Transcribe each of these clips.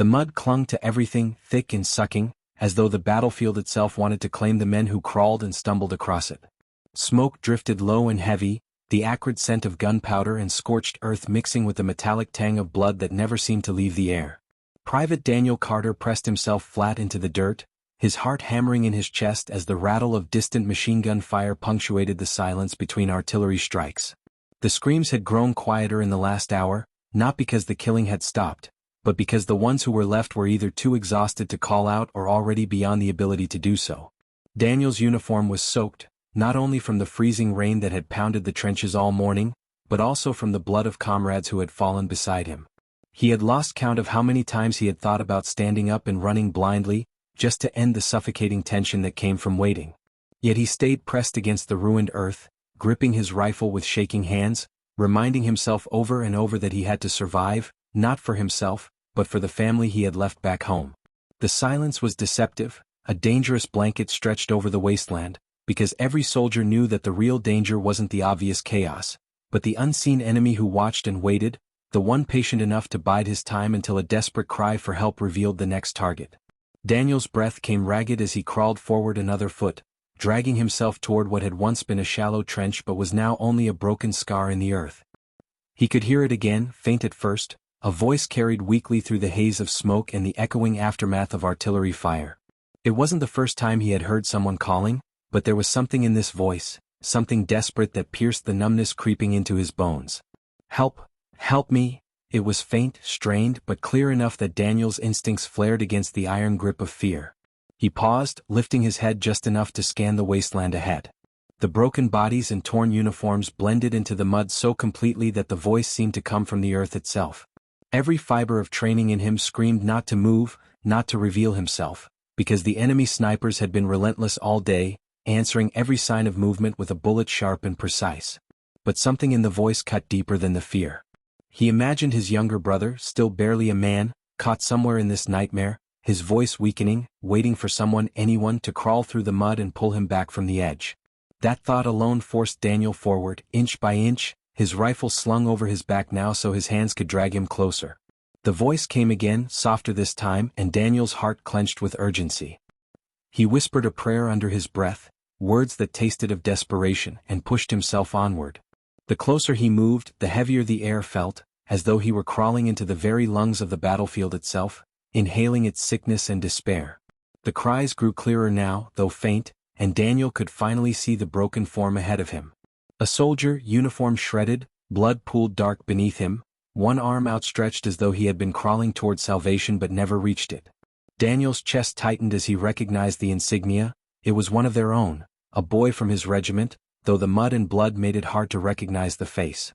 The mud clung to everything, thick and sucking, as though the battlefield itself wanted to claim the men who crawled and stumbled across it. Smoke drifted low and heavy, the acrid scent of gunpowder and scorched earth mixing with the metallic tang of blood that never seemed to leave the air. Private Daniel Carter pressed himself flat into the dirt, his heart hammering in his chest as the rattle of distant machine gun fire punctuated the silence between artillery strikes. The screams had grown quieter in the last hour, not because the killing had stopped, but because the ones who were left were either too exhausted to call out or already beyond the ability to do so. Daniel's uniform was soaked, not only from the freezing rain that had pounded the trenches all morning, but also from the blood of comrades who had fallen beside him. He had lost count of how many times he had thought about standing up and running blindly, just to end the suffocating tension that came from waiting. Yet he stayed pressed against the ruined earth, gripping his rifle with shaking hands, reminding himself over and over that he had to survive, not for himself, but for the family he had left back home. The silence was deceptive, a dangerous blanket stretched over the wasteland, because every soldier knew that the real danger wasn't the obvious chaos, but the unseen enemy who watched and waited, the one patient enough to bide his time until a desperate cry for help revealed the next target. Daniel's breath came ragged as he crawled forward another foot, dragging himself toward what had once been a shallow trench but was now only a broken scar in the earth. He could hear it again, faint at first, a voice carried weakly through the haze of smoke and the echoing aftermath of artillery fire. It wasn't the first time he had heard someone calling, but there was something in this voice, something desperate that pierced the numbness creeping into his bones. Help! Help me! It was faint, strained, but clear enough that Daniel's instincts flared against the iron grip of fear. He paused, lifting his head just enough to scan the wasteland ahead. The broken bodies and torn uniforms blended into the mud so completely that the voice seemed to come from the earth itself. Every fiber of training in him screamed not to move, not to reveal himself, because the enemy snipers had been relentless all day, answering every sign of movement with a bullet sharp and precise. But something in the voice cut deeper than the fear. He imagined his younger brother, still barely a man, caught somewhere in this nightmare, his voice weakening, waiting for anyone to crawl through the mud and pull him back from the edge. That thought alone forced Daniel forward, inch by inch, his rifle slung over his back now so his hands could drag him closer. The voice came again, softer this time, and Daniel's heart clenched with urgency. He whispered a prayer under his breath, words that tasted of desperation, and pushed himself onward. The closer he moved, the heavier the air felt, as though he were crawling into the very lungs of the battlefield itself, inhaling its sickness and despair. The cries grew clearer now, though faint, and Daniel could finally see the broken form ahead of him. A soldier, uniform shredded, blood pooled dark beneath him, one arm outstretched as though he had been crawling toward salvation but never reached it. Daniel's chest tightened as he recognized the insignia. It was one of their own, a boy from his regiment, though the mud and blood made it hard to recognize the face.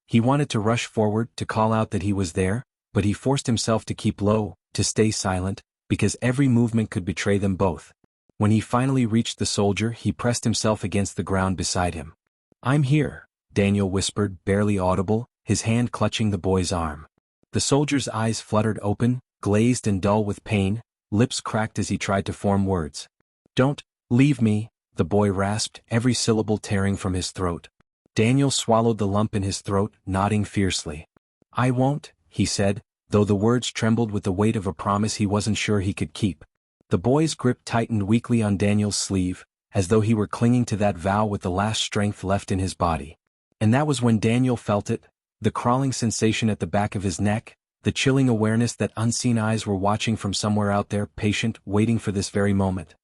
He wanted to rush forward, to call out that he was there, but he forced himself to keep low, to stay silent, because every movement could betray them both. When he finally reached the soldier, he pressed himself against the ground beside him. "I'm here," Daniel whispered, barely audible, his hand clutching the boy's arm. The soldier's eyes fluttered open, glazed and dull with pain, lips cracked as he tried to form words. "Don't leave me," the boy rasped, every syllable tearing from his throat. Daniel swallowed the lump in his throat, nodding fiercely. "I won't," he said, though the words trembled with the weight of a promise he wasn't sure he could keep. The boy's grip tightened weakly on Daniel's sleeve, as though he were clinging to that vow with the last strength left in his body. And that was when Daniel felt it, the crawling sensation at the back of his neck, the chilling awareness that unseen eyes were watching from somewhere out there, patient, waiting for this very moment.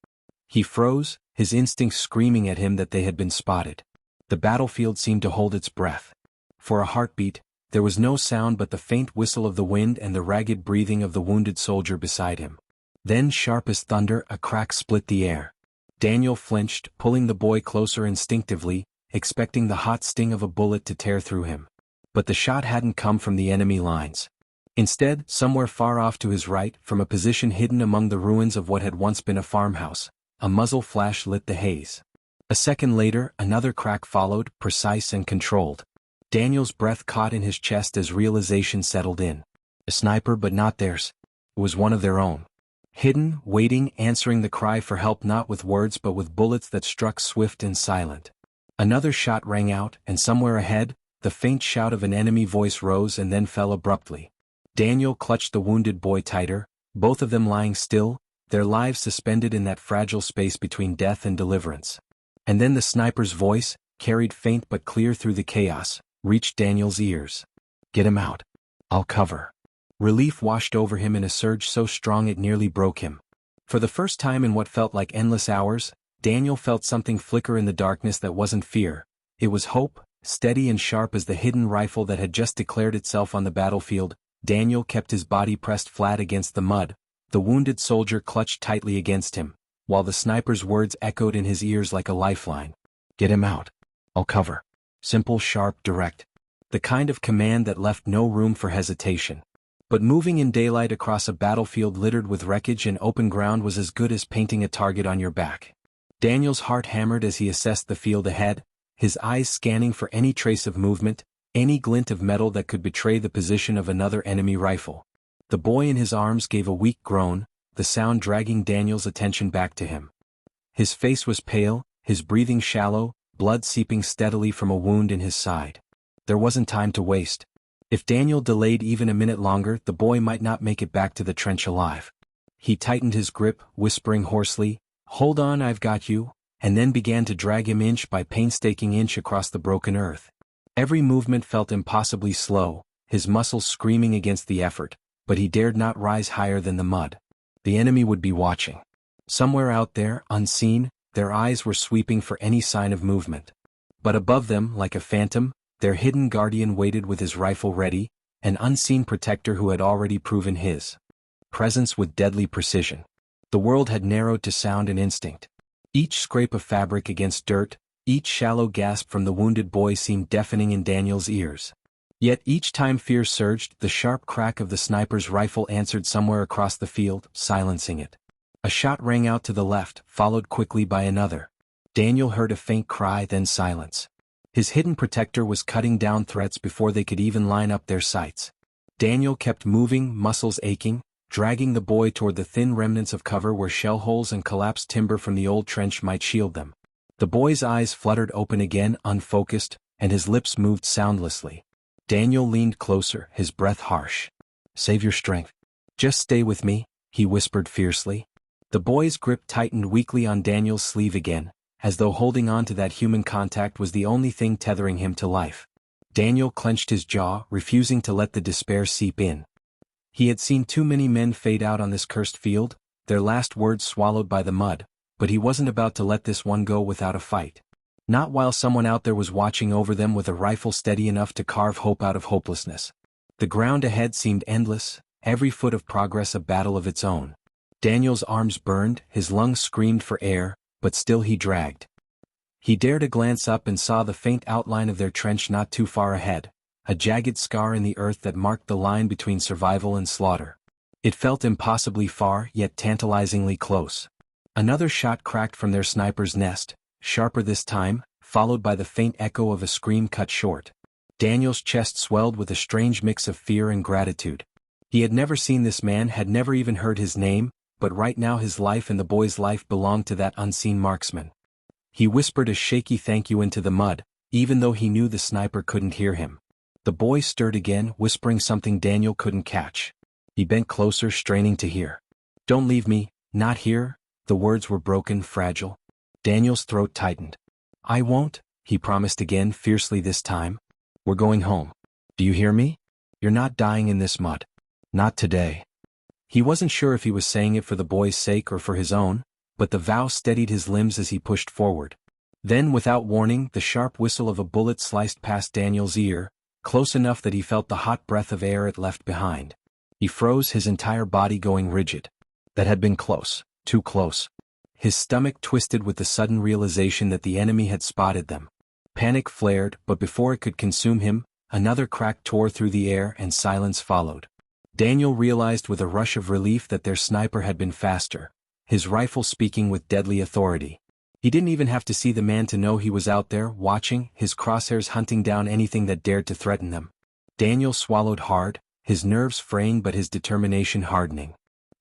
He froze, his instincts screaming at him that they had been spotted. The battlefield seemed to hold its breath. For a heartbeat, there was no sound but the faint whistle of the wind and the ragged breathing of the wounded soldier beside him. Then, sharp as thunder, a crack split the air. Daniel flinched, pulling the boy closer instinctively, expecting the hot sting of a bullet to tear through him. But the shot hadn't come from the enemy lines. Instead, somewhere far off to his right, from a position hidden among the ruins of what had once been a farmhouse, a muzzle flash lit the haze. A second later, another crack followed, precise and controlled. Daniel's breath caught in his chest as realization settled in. A sniper, but not theirs. It was one of their own. Hidden, waiting, answering the cry for help not with words but with bullets that struck swift and silent. Another shot rang out, and somewhere ahead, the faint shout of an enemy voice rose and then fell abruptly. Daniel clutched the wounded boy tighter, both of them lying still, their lives suspended in that fragile space between death and deliverance. And then the sniper's voice, carried faint but clear through the chaos, reached Daniel's ears. "Get him out. I'll cover." Relief washed over him in a surge so strong it nearly broke him. For the first time in what felt like endless hours, Daniel felt something flicker in the darkness that wasn't fear. It was hope, steady and sharp as the hidden rifle that had just declared itself on the battlefield. Daniel kept his body pressed flat against the mud, the wounded soldier clutched tightly against him, while the sniper's words echoed in his ears like a lifeline. "Get him out. I'll cover." Simple, sharp, direct. The kind of command that left no room for hesitation. But moving in daylight across a battlefield littered with wreckage and open ground was as good as painting a target on your back. Daniel's heart hammered as he assessed the field ahead, his eyes scanning for any trace of movement, any glint of metal that could betray the position of another enemy rifle. The boy in his arms gave a weak groan, the sound dragging Daniel's attention back to him. His face was pale, his breathing shallow, blood seeping steadily from a wound in his side. There wasn't time to waste. If Daniel delayed even a minute longer, the boy might not make it back to the trench alive. He tightened his grip, whispering hoarsely, "Hold on, I've got you," and then began to drag him inch by painstaking inch across the broken earth. Every movement felt impossibly slow, his muscles screaming against the effort, but he dared not rise higher than the mud. The enemy would be watching. Somewhere out there, unseen, their eyes were sweeping for any sign of movement. But above them, like a phantom, their hidden guardian waited with his rifle ready, an unseen protector who had already proven his presence with deadly precision. The world had narrowed to sound and instinct. Each scrape of fabric against dirt, each shallow gasp from the wounded boy seemed deafening in Daniel's ears. Yet each time fear surged, the sharp crack of the sniper's rifle answered somewhere across the field, silencing it. A shot rang out to the left, followed quickly by another. Daniel heard a faint cry, then silence. His hidden protector was cutting down threats before they could even line up their sights. Daniel kept moving, muscles aching, dragging the boy toward the thin remnants of cover where shell holes and collapsed timber from the old trench might shield them. The boy's eyes fluttered open again, unfocused, and his lips moved soundlessly. Daniel leaned closer, his breath harsh. "Save your strength. Just stay with me," he whispered fiercely. The boy's grip tightened weakly on Daniel's sleeve again, as though holding on to that human contact was the only thing tethering him to life. Daniel clenched his jaw, refusing to let the despair seep in. He had seen too many men fade out on this cursed field, their last words swallowed by the mud, but he wasn't about to let this one go without a fight. Not while someone out there was watching over them with a rifle steady enough to carve hope out of hopelessness. The ground ahead seemed endless, every foot of progress a battle of its own. Daniel's arms burned, his lungs screamed for air, but still he dragged. He dared a glance up and saw the faint outline of their trench not too far ahead, a jagged scar in the earth that marked the line between survival and slaughter. It felt impossibly far, yet tantalizingly close. Another shot cracked from their sniper's nest, sharper this time, followed by the faint echo of a scream cut short. Daniel's chest swelled with a strange mix of fear and gratitude. He had never seen this man, had never even heard his name, but right now his life and the boy's life belonged to that unseen marksman. He whispered a shaky thank you into the mud, even though he knew the sniper couldn't hear him. The boy stirred again, whispering something Daniel couldn't catch. He bent closer, straining to hear. "Don't leave me, not here." The words were broken, fragile. Daniel's throat tightened. "I won't," he promised again, fiercely this time. "We're going home. Do you hear me? You're not dying in this mud. Not today." He wasn't sure if he was saying it for the boy's sake or for his own, but the vow steadied his limbs as he pushed forward. Then, without warning, the sharp whistle of a bullet sliced past Daniel's ear, close enough that he felt the hot breath of air it left behind. He froze, his entire body going rigid. That had been close, too close. His stomach twisted with the sudden realization that the enemy had spotted them. Panic flared, but before it could consume him, another crack tore through the air and silence followed. Daniel realized with a rush of relief that their sniper had been faster, his rifle speaking with deadly authority. He didn't even have to see the man to know he was out there, watching, his crosshairs hunting down anything that dared to threaten them. Daniel swallowed hard, his nerves fraying but his determination hardening.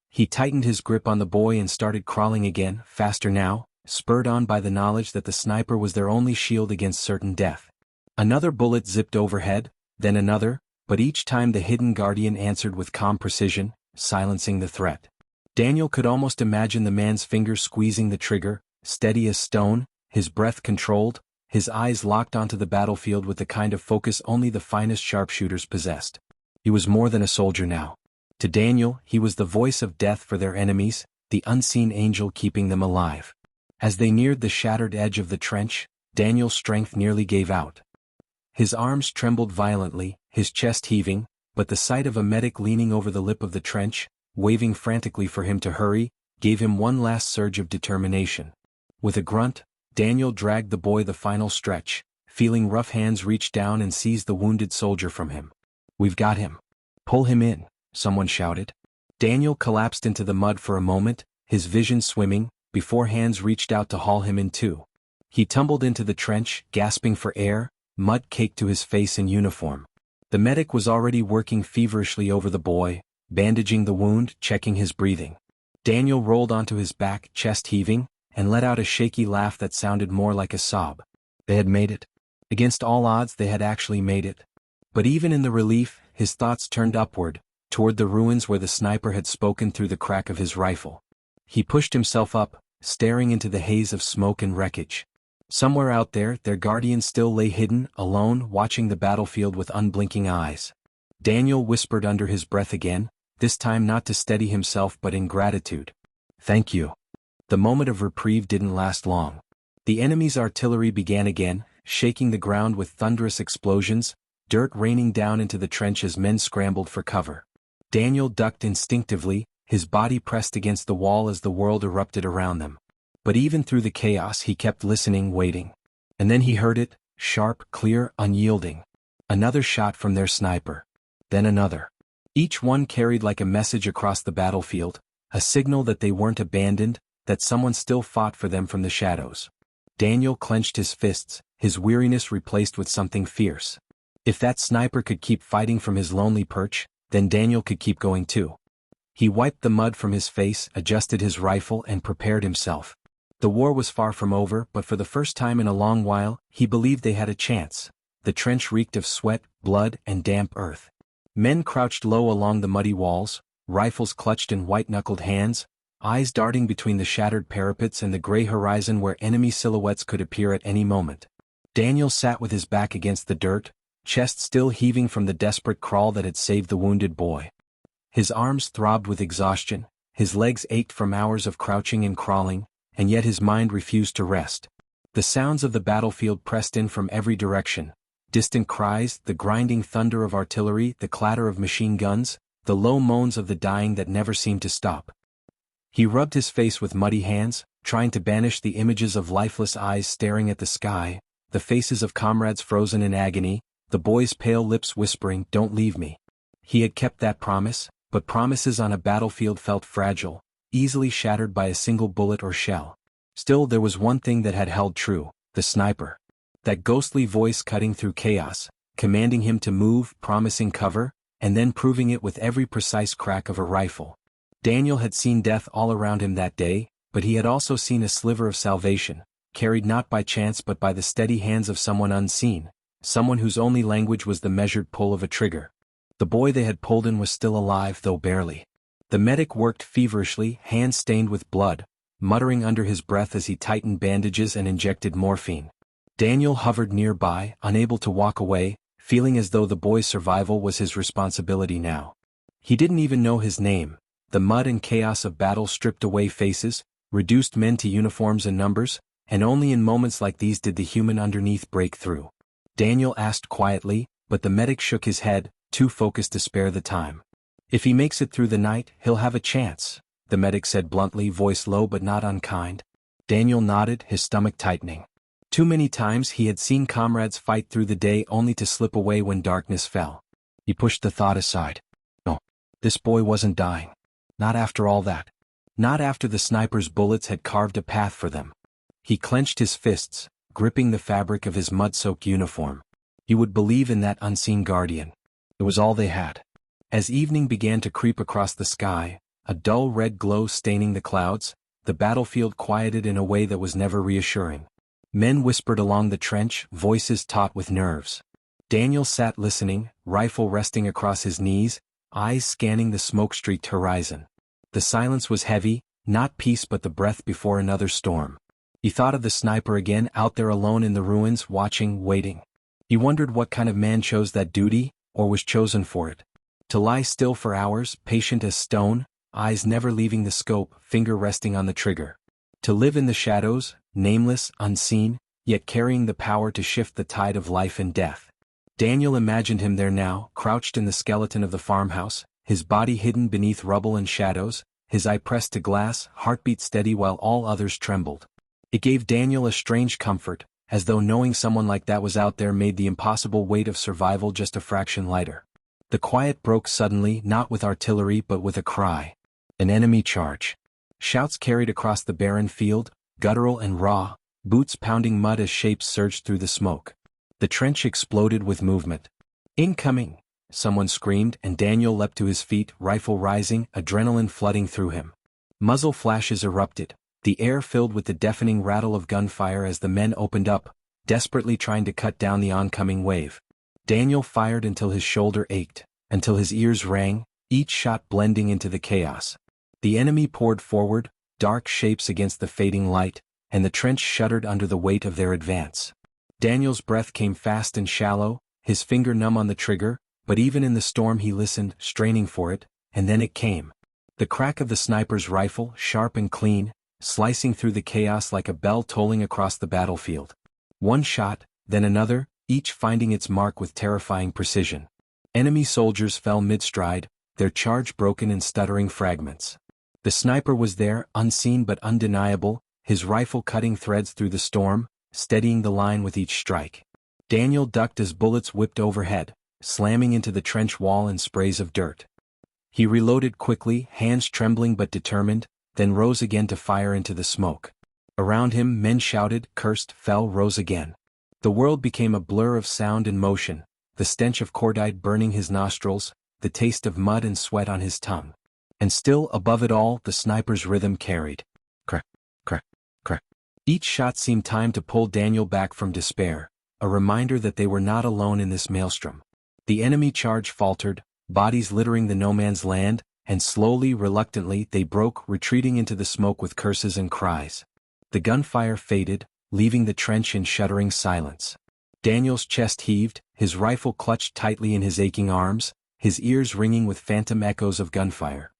He tightened his grip on the boy and started crawling again, faster now, spurred on by the knowledge that the sniper was their only shield against certain death. Another bullet zipped overhead, then another, but each time the hidden guardian answered with calm precision, silencing the threat. Daniel could almost imagine the man's fingers squeezing the trigger, steady as stone, his breath controlled, his eyes locked onto the battlefield with the kind of focus only the finest sharpshooters possessed. He was more than a soldier now. To Daniel, he was the voice of death for their enemies, the unseen angel keeping them alive. As they neared the shattered edge of the trench, Daniel's strength nearly gave out. His arms trembled violently, his chest heaving, but the sight of a medic leaning over the lip of the trench, waving frantically for him to hurry, gave him one last surge of determination. With a grunt, Daniel dragged the boy the final stretch, feeling rough hands reach down and seize the wounded soldier from him. "We've got him. Pull him in," someone shouted. Daniel collapsed into the mud for a moment, his vision swimming, before hands reached out to haul him in too. He tumbled into the trench, gasping for air, mud caked to his face and uniform. The medic was already working feverishly over the boy, bandaging the wound, checking his breathing. Daniel rolled onto his back, chest heaving, and let out a shaky laugh that sounded more like a sob. They had made it. Against all odds they had actually made it. But even in the relief, his thoughts turned upward, toward the ruins where the sniper had spoken through the crack of his rifle. He pushed himself up, staring into the haze of smoke and wreckage. Somewhere out there, their guardian still lay hidden, alone, watching the battlefield with unblinking eyes. Daniel whispered under his breath again, this time not to steady himself but in gratitude. "Thank you." The moment of reprieve didn't last long. The enemy's artillery began again, shaking the ground with thunderous explosions, dirt raining down into the trench as men scrambled for cover. Daniel ducked instinctively, his body pressed against the wall as the world erupted around them. But even through the chaos he kept listening, waiting. And then he heard it, sharp, clear, unyielding. Another shot from their sniper. Then another. Each one carried like a message across the battlefield, a signal that they weren't abandoned, that someone still fought for them from the shadows. Daniel clenched his fists, his weariness replaced with something fierce. If that sniper could keep fighting from his lonely perch, then Daniel could keep going too. He wiped the mud from his face, adjusted his rifle, and prepared himself. The war was far from over, but for the first time in a long while, he believed they had a chance. The trench reeked of sweat, blood, and damp earth. Men crouched low along the muddy walls, rifles clutched in white-knuckled hands, eyes darting between the shattered parapets and the gray horizon where enemy silhouettes could appear at any moment. Daniel sat with his back against the dirt, chest still heaving from the desperate crawl that had saved the wounded boy. His arms throbbed with exhaustion, his legs ached from hours of crouching and crawling, and yet his mind refused to rest. The sounds of the battlefield pressed in from every direction. Distant cries, the grinding thunder of artillery, the clatter of machine guns, the low moans of the dying that never seemed to stop. He rubbed his face with muddy hands, trying to banish the images of lifeless eyes staring at the sky, the faces of comrades frozen in agony, the boy's pale lips whispering, "Don't leave me." He had kept that promise, but promises on a battlefield felt fragile, easily shattered by a single bullet or shell. Still there was one thing that had held true, the sniper. That ghostly voice cutting through chaos, commanding him to move, promising cover, and then proving it with every precise crack of a rifle. Daniel had seen death all around him that day, but he had also seen a sliver of salvation, carried not by chance but by the steady hands of someone unseen, someone whose only language was the measured pull of a trigger. The boy they had pulled in was still alive, though barely. The medic worked feverishly, hands stained with blood, muttering under his breath as he tightened bandages and injected morphine. Daniel hovered nearby, unable to walk away, feeling as though the boy's survival was his responsibility now. He didn't even know his name. The mud and chaos of battle stripped away faces, reduced men to uniforms and numbers, and only in moments like these did the human underneath break through. Daniel asked quietly, but the medic shook his head, too focused to spare the time. "If he makes it through the night, he'll have a chance," the medic said bluntly, voice low but not unkind. Daniel nodded, his stomach tightening. Too many times he had seen comrades fight through the day only to slip away when darkness fell. He pushed the thought aside. No, this boy wasn't dying. Not after all that. Not after the sniper's bullets had carved a path for them. He clenched his fists, gripping the fabric of his mud-soaked uniform. He would believe in that unseen guardian. It was all they had. As evening began to creep across the sky, a dull red glow staining the clouds, the battlefield quieted in a way that was never reassuring. Men whispered along the trench, voices taut with nerves. Daniel sat listening, rifle resting across his knees, eyes scanning the smoke-streaked horizon. The silence was heavy, not peace but the breath before another storm. He thought of the sniper again out there alone in the ruins, watching, waiting. He wondered what kind of man chose that duty, or was chosen for it. To lie still for hours, patient as stone, eyes never leaving the scope, finger resting on the trigger. To live in the shadows, nameless, unseen, yet carrying the power to shift the tide of life and death. Daniel imagined him there now, crouched in the skeleton of the farmhouse, his body hidden beneath rubble and shadows, his eye pressed to glass, heartbeat steady while all others trembled. It gave Daniel a strange comfort, as though knowing someone like that was out there made the impossible weight of survival just a fraction lighter. The quiet broke suddenly, not with artillery but with a cry. An enemy charge. Shouts carried across the barren field, guttural and raw, boots pounding mud as shapes surged through the smoke. The trench exploded with movement. "Incoming!" someone screamed, and Daniel leapt to his feet, rifle rising, adrenaline flooding through him. Muzzle flashes erupted, the air filled with the deafening rattle of gunfire as the men opened up, desperately trying to cut down the oncoming wave. Daniel fired until his shoulder ached, until his ears rang, each shot blending into the chaos. The enemy poured forward, dark shapes against the fading light, and the trench shuddered under the weight of their advance. Daniel's breath came fast and shallow, his finger numb on the trigger, but even in the storm he listened, straining for it, and then it came. The crack of the sniper's rifle, sharp and clean, slicing through the chaos like a bell tolling across the battlefield. One shot, then another, each finding its mark with terrifying precision. Enemy soldiers fell mid-stride, their charge broken in stuttering fragments. The sniper was there, unseen but undeniable, his rifle cutting threads through the storm, steadying the line with each strike. Daniel ducked as bullets whipped overhead, slamming into the trench wall in sprays of dirt. He reloaded quickly, hands trembling but determined, then rose again to fire into the smoke. Around him men shouted, cursed, fell, rose again. The world became a blur of sound and motion, the stench of cordite burning his nostrils, the taste of mud and sweat on his tongue. And still, above it all, the sniper's rhythm carried. Crack, crack, crack. Each shot seemed timed to pull Daniel back from despair, a reminder that they were not alone in this maelstrom. The enemy charge faltered, bodies littering the no-man's land, and slowly, reluctantly, they broke, retreating into the smoke with curses and cries. The gunfire faded, leaving the trench in shuddering silence. Daniel's chest heaved, his rifle clutched tightly in his aching arms, his ears ringing with phantom echoes of gunfire.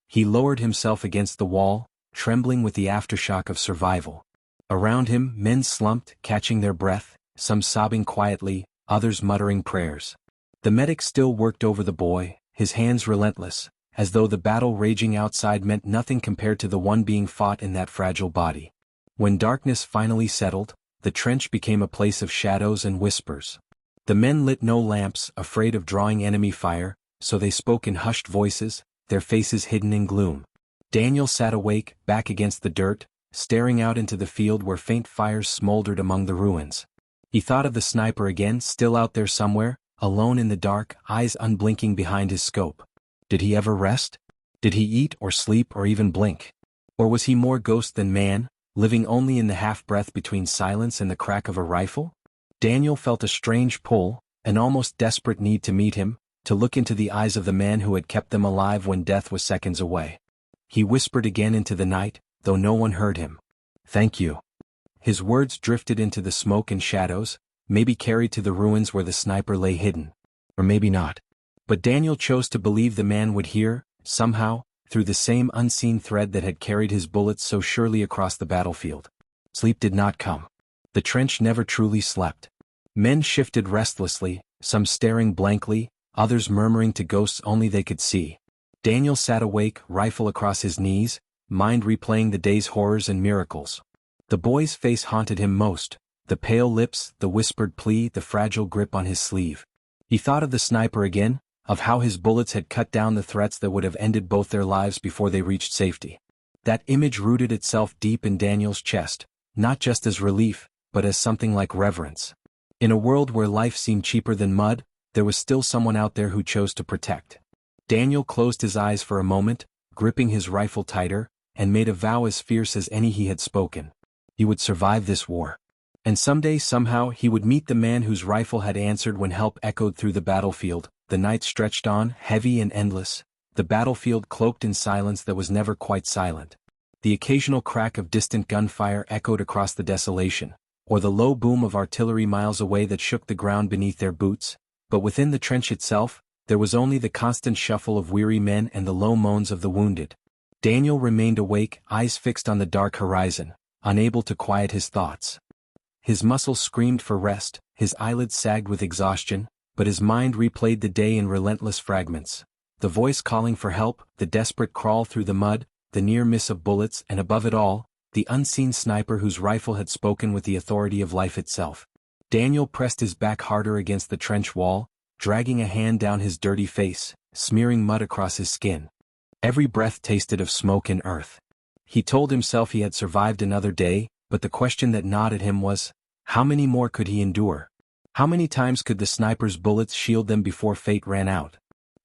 He lowered himself against the wall, trembling with the aftershock of survival. Around him, men slumped, catching their breath, some sobbing quietly, others muttering prayers. The medic still worked over the boy, his hands relentless, as though the battle raging outside meant nothing compared to the one being fought in that fragile body. When darkness finally settled, the trench became a place of shadows and whispers. The men lit no lamps, afraid of drawing enemy fire, so they spoke in hushed voices, their faces hidden in gloom. Daniel sat awake, back against the dirt, staring out into the field where faint fires smoldered among the ruins. He thought of the sniper again, still out there somewhere, alone in the dark, eyes unblinking behind his scope. Did he ever rest? Did he eat or sleep or even blink? Or was he more ghost than man, living only in the half-breath between silence and the crack of a rifle? Daniel felt a strange pull, an almost desperate need to meet him, to look into the eyes of the man who had kept them alive when death was seconds away. He whispered again into the night, though no one heard him. "Thank you." His words drifted into the smoke and shadows, maybe carried to the ruins where the sniper lay hidden. Or maybe not. But Daniel chose to believe the man would hear, somehow, through the same unseen thread that had carried his bullets so surely across the battlefield. Sleep did not come. The trench never truly slept. Men shifted restlessly, some staring blankly, others murmuring to ghosts only they could see. Daniel sat awake, rifle across his knees, mind replaying the day's horrors and miracles. The boy's face haunted him most, the pale lips, the whispered plea, the fragile grip on his sleeve. He thought of the sniper again, of how his bullets had cut down the threats that would have ended both their lives before they reached safety. That image rooted itself deep in Daniel's chest, not just as relief, but as something like reverence. In a world where life seemed cheaper than mud, there was still someone out there who chose to protect. Daniel closed his eyes for a moment, gripping his rifle tighter, and made a vow as fierce as any he had spoken. He would survive this war. And someday somehow he would meet the man whose rifle had answered when help echoed through the battlefield. The night stretched on, heavy and endless, the battlefield cloaked in silence that was never quite silent. The occasional crack of distant gunfire echoed across the desolation, or the low boom of artillery miles away that shook the ground beneath their boots, but within the trench itself, there was only the constant shuffle of weary men and the low moans of the wounded. Daniel remained awake, eyes fixed on the dark horizon, unable to quiet his thoughts. His muscles screamed for rest, his eyelids sagged with exhaustion, but his mind replayed the day in relentless fragments. The voice calling for help, the desperate crawl through the mud, the near miss of bullets, and above it all, the unseen sniper whose rifle had spoken with the authority of life itself. Daniel pressed his back harder against the trench wall, dragging a hand down his dirty face, smearing mud across his skin. Every breath tasted of smoke and earth. He told himself he had survived another day, but the question that gnawed at him was, how many more could he endure? How many times could the sniper's bullets shield them before fate ran out?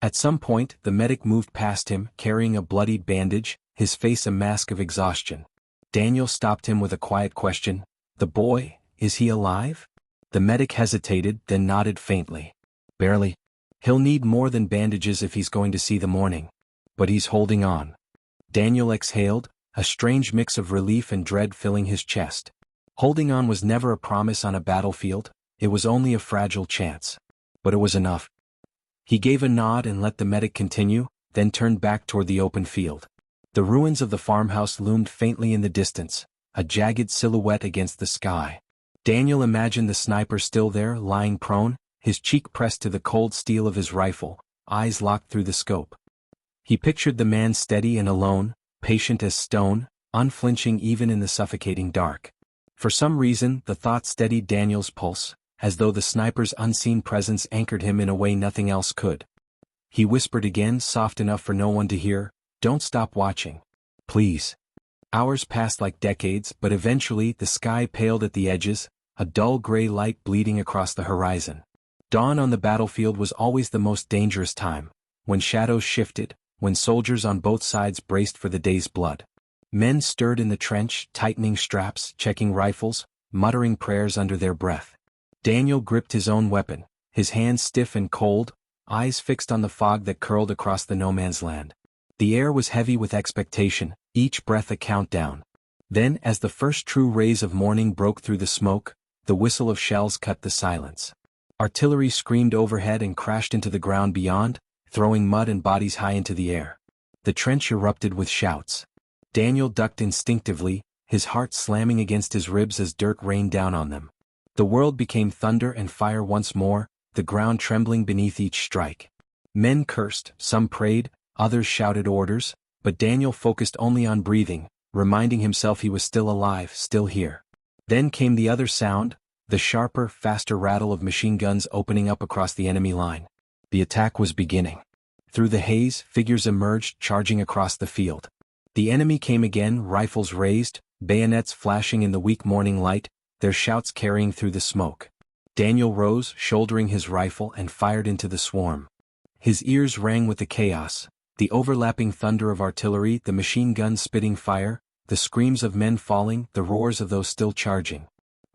At some point, the medic moved past him, carrying a bloodied bandage, his face a mask of exhaustion. Daniel stopped him with a quiet question, "The boy, is he alive?" The medic hesitated, then nodded faintly. "Barely. He'll need more than bandages if he's going to see the morning. But he's holding on." Daniel exhaled, a strange mix of relief and dread filling his chest. Holding on was never a promise on a battlefield, it was only a fragile chance. But it was enough. He gave a nod and let the medic continue, then turned back toward the open field. The ruins of the farmhouse loomed faintly in the distance, a jagged silhouette against the sky. Daniel imagined the sniper still there, lying prone, his cheek pressed to the cold steel of his rifle, eyes locked through the scope. He pictured the man steady and alone, patient as stone, unflinching even in the suffocating dark. For some reason, the thought steadied Daniel's pulse, as though the sniper's unseen presence anchored him in a way nothing else could. He whispered again, soft enough for no one to hear, "Don't stop watching. Please." Hours passed like decades, but eventually the sky paled at the edges, a dull gray light bleeding across the horizon. Dawn on the battlefield was always the most dangerous time, when shadows shifted, when soldiers on both sides braced for the day's blood. Men stirred in the trench, tightening straps, checking rifles, muttering prayers under their breath. Daniel gripped his own weapon, his hands stiff and cold, eyes fixed on the fog that curled across the no-man's land. The air was heavy with expectation, each breath a countdown. Then, as the first true rays of morning broke through the smoke, the whistle of shells cut the silence. Artillery screamed overhead and crashed into the ground beyond, throwing mud and bodies high into the air. The trench erupted with shouts. Daniel ducked instinctively, his heart slamming against his ribs as dirt rained down on them. The world became thunder and fire once more, the ground trembling beneath each strike. Men cursed, some prayed, others shouted orders, but Daniel focused only on breathing, reminding himself he was still alive, still here. Then came the other sound, the sharper, faster rattle of machine guns opening up across the enemy line. The attack was beginning. Through the haze, figures emerged, charging across the field. The enemy came again, rifles raised, bayonets flashing in the weak morning light, their shouts carrying through the smoke. Daniel rose, shouldering his rifle, and fired into the swarm. His ears rang with the chaos, the overlapping thunder of artillery, the machine guns spitting fire, the screams of men falling, the roars of those still charging.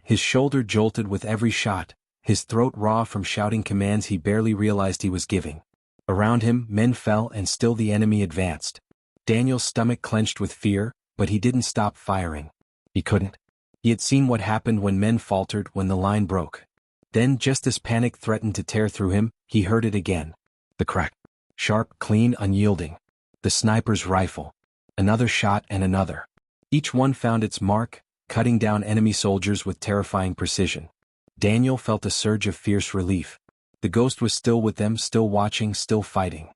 His shoulder jolted with every shot, his throat raw from shouting commands he barely realized he was giving. Around him, men fell and still the enemy advanced. Daniel's stomach clenched with fear, but he didn't stop firing. He couldn't. He had seen what happened when men faltered, when the line broke. Then, just as panic threatened to tear through him, he heard it again. The crack. Sharp, clean, unyielding. The sniper's rifle. Another shot and another. Each one found its mark, cutting down enemy soldiers with terrifying precision. Daniel felt a surge of fierce relief. The ghost was still with them, still watching, still fighting.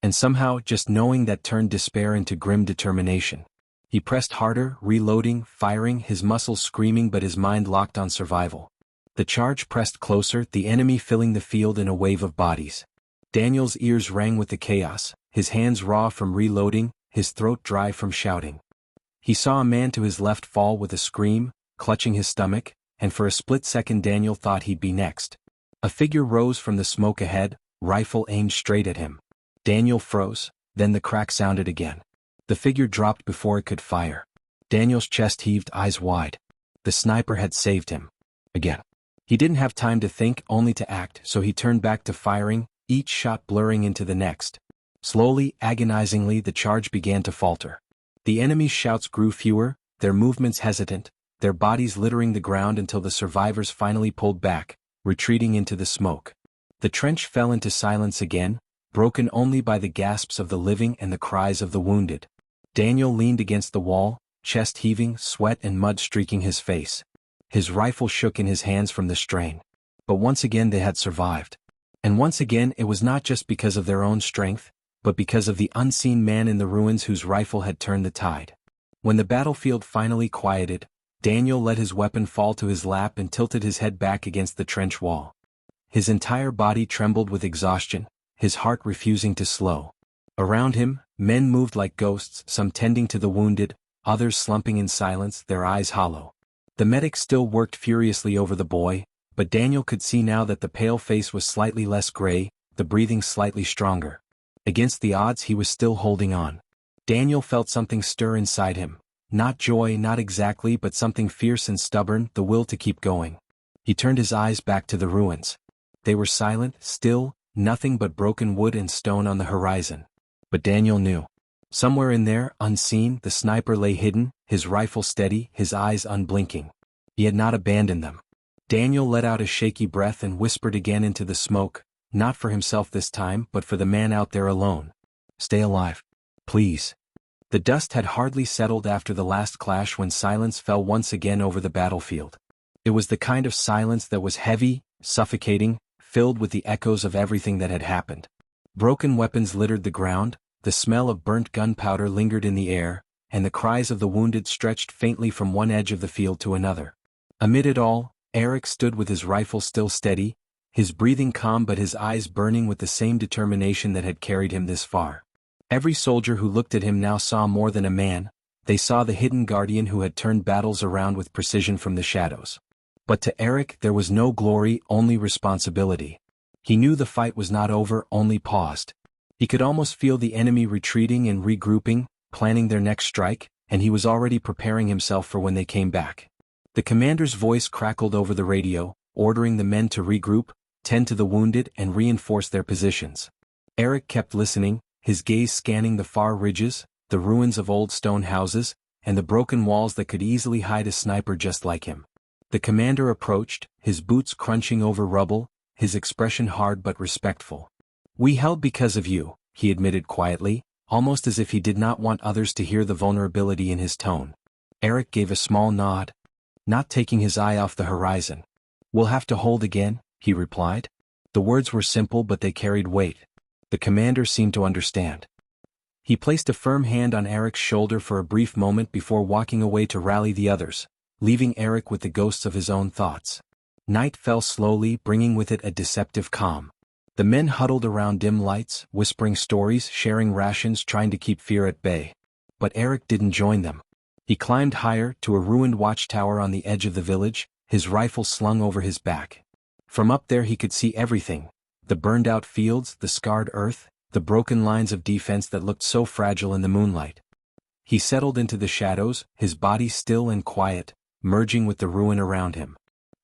And somehow, just knowing that turned despair into grim determination. He pressed harder, reloading, firing, his muscles screaming but his mind locked on survival. The charge pressed closer, the enemy filling the field in a wave of bodies. Daniel's ears rang with the chaos, his hands raw from reloading, his throat dry from shouting. He saw a man to his left fall with a scream, clutching his stomach, and for a split second Daniel thought he'd be next. A figure rose from the smoke ahead, rifle aimed straight at him. Daniel froze, then the crack sounded again. The figure dropped before it could fire. Daniel's chest heaved, eyes wide. The sniper had saved him. Again. He didn't have time to think, only to act, so he turned back to firing, each shot blurring into the next. Slowly, agonizingly, the charge began to falter. The enemy's shouts grew fewer, their movements hesitant, their bodies littering the ground until the survivors finally pulled back, retreating into the smoke. The trench fell into silence again, broken only by the gasps of the living and the cries of the wounded. Daniel leaned against the wall, chest heaving, sweat and mud streaking his face. His rifle shook in his hands from the strain. But once again they had survived. And once again it was not just because of their own strength, but because of the unseen man in the ruins whose rifle had turned the tide. When the battlefield finally quieted, Daniel let his weapon fall to his lap and tilted his head back against the trench wall. His entire body trembled with exhaustion, his heart refusing to slow. Around him, men moved like ghosts, some tending to the wounded, others slumping in silence, their eyes hollow. The medic still worked furiously over the boy, but Daniel could see now that the pale face was slightly less gray, the breathing slightly stronger. Against the odds he was still holding on. Daniel felt something stir inside him. Not joy, not exactly, but something fierce and stubborn, the will to keep going. He turned his eyes back to the ruins. They were silent, still, nothing but broken wood and stone on the horizon. But Daniel knew. Somewhere in there, unseen, the sniper lay hidden, his rifle steady, his eyes unblinking. He had not abandoned them. Daniel let out a shaky breath and whispered again into the smoke, not for himself this time, but for the man out there alone. Stay alive. Please. The dust had hardly settled after the last clash when silence fell once again over the battlefield. It was the kind of silence that was heavy, suffocating, filled with the echoes of everything that had happened. Broken weapons littered the ground, the smell of burnt gunpowder lingered in the air, and the cries of the wounded stretched faintly from one edge of the field to another. Amid it all, Eric stood with his rifle still steady, his breathing calm but his eyes burning with the same determination that had carried him this far. Every soldier who looked at him now saw more than a man, they saw the hidden guardian who had turned battles around with precision from the shadows. But to Eric there was no glory, only responsibility. He knew the fight was not over, only paused. He could almost feel the enemy retreating and regrouping, planning their next strike, and he was already preparing himself for when they came back. The commander's voice crackled over the radio, ordering the men to regroup, tend to the wounded and reinforce their positions. Eric kept listening, his gaze scanning the far ridges, the ruins of old stone houses, and the broken walls that could easily hide a sniper just like him. The commander approached, his boots crunching over rubble, his expression hard but respectful. "We held because of you," he admitted quietly, almost as if he did not want others to hear the vulnerability in his tone. Eric gave a small nod, not taking his eye off the horizon. "We'll have to hold again," he replied. The words were simple but they carried weight. The commander seemed to understand. He placed a firm hand on Eric's shoulder for a brief moment before walking away to rally the others, leaving Eric with the ghosts of his own thoughts. Night fell slowly, bringing with it a deceptive calm. The men huddled around dim lights, whispering stories, sharing rations, trying to keep fear at bay. But Eric didn't join them. He climbed higher, to a ruined watchtower on the edge of the village, his rifle slung over his back. From up there he could see everything: the burned-out fields, the scarred earth, the broken lines of defense that looked so fragile in the moonlight. He settled into the shadows, his body still and quiet, merging with the ruin around him.